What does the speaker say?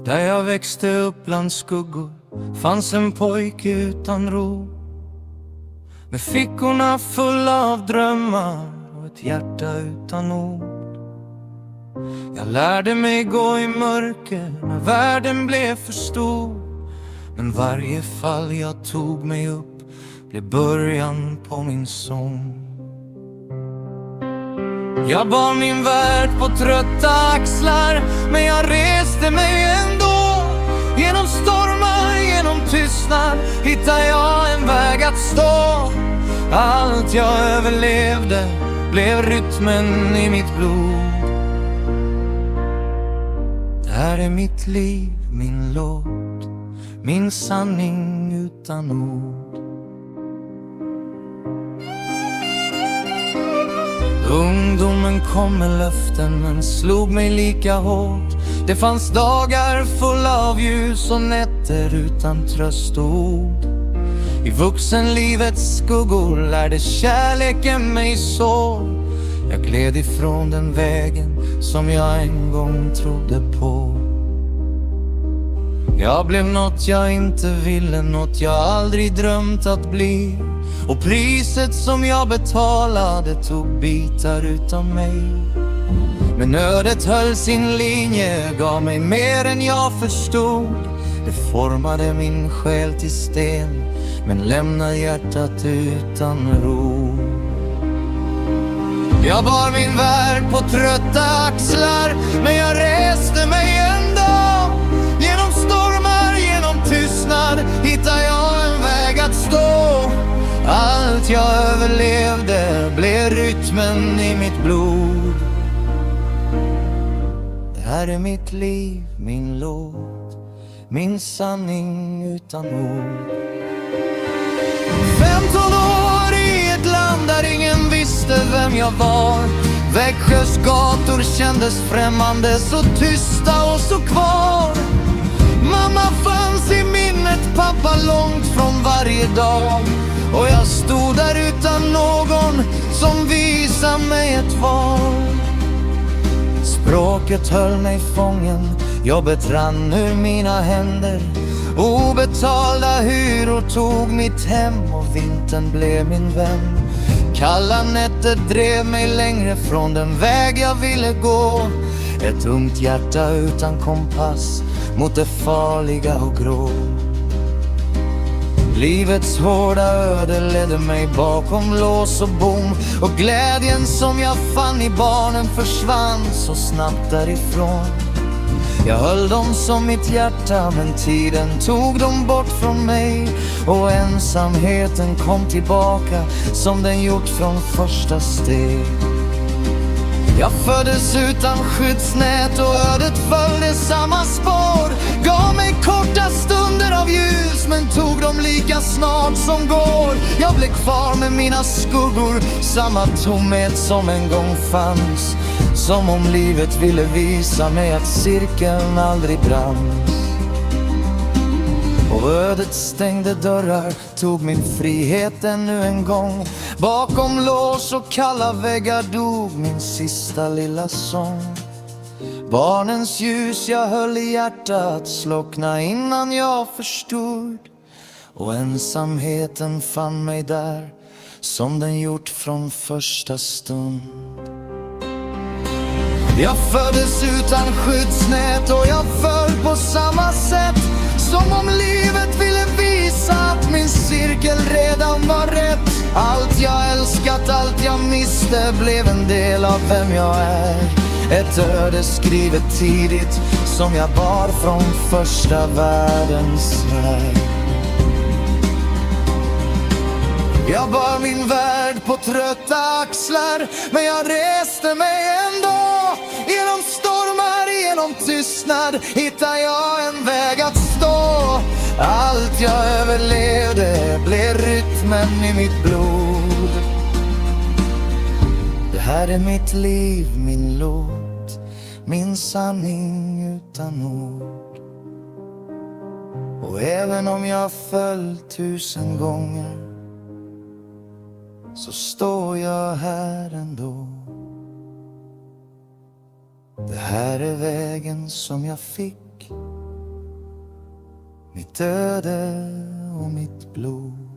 Där jag växte upp bland skuggor fanns en pojke utan ro, med fickorna fulla av drömmar och ett hjärta utan ord. Jag lärde mig gå i mörker när världen blev för stor, men varje fall jag tog mig upp blev början på min sång. Jag bar min värld på trötta axlar, men jag reste mig ändå. Genom stormar, genom tystnad hittade jag en väg att stå. Allt jag överlevde blev rytmen i mitt blod. Det här är mitt liv, min låt, min sanning utan ord. Ungdomen kom med löften men slog mig lika hårt. Det fanns dagar fulla av ljus och nätter utan tröst och ord. I vuxenlivets skuggor lärde kärleken mig så. Jag gled ifrån den vägen som jag en gång trodde på. Jag blev något jag inte ville, något jag aldrig drömt att bli. Och priset som jag betalade tog bitar utav mig. Men ödet höll sin linje, gav mig mer än jag förstod. Det formade min själ till sten, men lämnade hjärtat utan ro. Jag bar min värld på trötta axlar, men jag reste mig ändå. Genom stormar, genom tystnad hittade jag en väg att stå. Allt jag överlevde blev rytmen i mitt blod. Det här är mitt liv, min låt, min sanning utan ord. 15 år i ett land där ingen visste vem jag var. Växjös gator kändes främmande, så tysta och så kvar. Mamma fanns i minnet, pappa långt från varje dag. Och jag stod där utan någon som visade mig ett val. Språket höll mig fången, jobbet rann ur mina händer. Obetalda hyror tog mitt hem och vintern blev min vän. Kalla nätter drev mig längre från den väg jag ville gå. Ett ungt hjärta utan kompass mot det farliga och grå. Livets hårda öde ledde mig bakom lås och bom. Och glädjen som jag fann i barnen försvann så snabbt därifrån. Jag höll dem som mitt hjärta, men tiden tog dem bort från mig. Och ensamheten kom tillbaka som den gjort från första steg. Jag föddes utan skyddsnät och ödet följde samma spår. Gav mig korta stunder av ljus, men tog dem lika snart som går. Jag blev kvar med mina skuggor, samma tomhet som en gång fanns. Som om livet ville visa mig att cirkeln aldrig brann. Och ödet stängde dörrar, tog min frihet ännu en gång. Bakom lås och kalla väggar dog min sista lilla sång. Barnens ljus jag höll i hjärtat slockna innan jag förstod. Och ensamheten fann mig där som den gjort från första stund. Jag föddes utan skyddsnät och jag föll på samma sätt. Som om livet ville visa att min cirkel redan var rätt. Allt jag älskat, allt jag miste blev en del av vem jag är. Ett öde skrivet tidigt som jag bar från första världens värld. Jag bar min värld på trötta axlar, men jag reste mig ändå. Genom stormar, genom tystnad hittade jag en väg att stå. Allt jag överlevde blev rytmen i mitt blod. Det här är mitt liv, min låt, min sanning utan ord. Och även om jag föll 1000 gånger, så står jag här ändå. Det här är vägen som jag fick mitt öde och mitt blod.